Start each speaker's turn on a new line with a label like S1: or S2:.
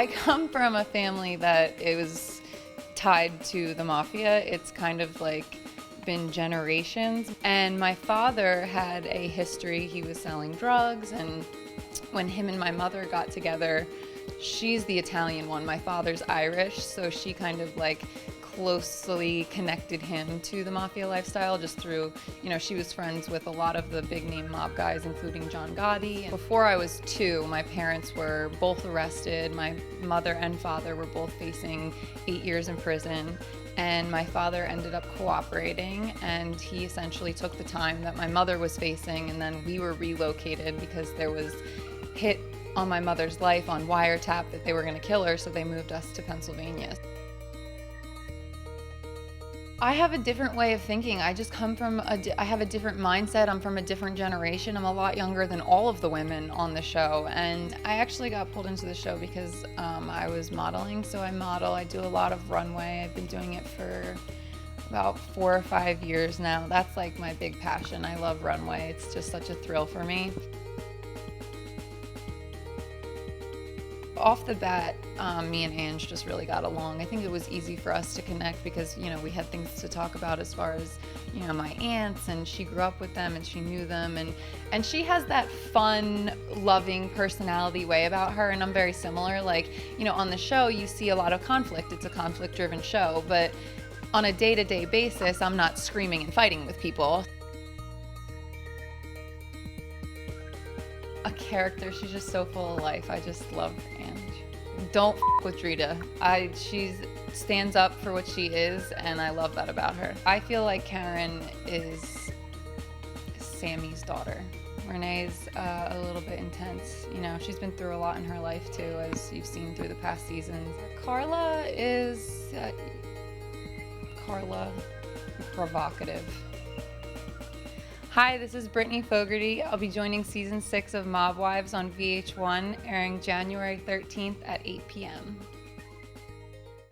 S1: I come from a family that it was tied to the mafia. It's kind of like been generations. And my father had a history. He was selling drugs, and when him and my mother got together, she's the Italian one. My father's Irish, so she kind of like closely connected him to the mafia lifestyle just through, she was friends with a lot of the big name mob guys, including John Gotti. Before I was 2, my parents were both arrested. My mother and father were both facing 8 years in prison. And my father ended up cooperating, and he essentially took the time that my mother was facing, and then we were relocated because there was hit on my mother's life on wiretap that they were going to kill her, so they moved us to Pennsylvania. I have a different way of thinking. I just come from I have a different mindset. I'm from a different generation. I'm a lot younger than all of the women on the show. And I actually got pulled into the show because I was modeling. So I model, I do a lot of runway. I've been doing it for about 4 or 5 years now. That's like my big passion. I love runway. It's just such a thrill for me. Off the bat, me and Ange just really got along. I think it was easy for us to connect because, we had things to talk about as far as, my aunts, and she grew up with them and she knew them, and she has that fun, loving personality way about her, and I'm very similar. Like, on the show, you see a lot of conflict. It's a conflict-driven show, but on a day-to-day basis, I'm not screaming and fighting with people. A character, she's just so full of life. I just love Ange. Don't f with Drita. She stands up for what she is, and I love that about her. I feel like Karen is Sammy's daughter. Renee's a little bit intense. She's been through a lot in her life too, as you've seen through the past seasons. Carla is Carla, provocative. Hi, this is Brittany Fogarty. I'll be joining season 6 of Mob Wives on VH1, airing January 13th at 8 p.m.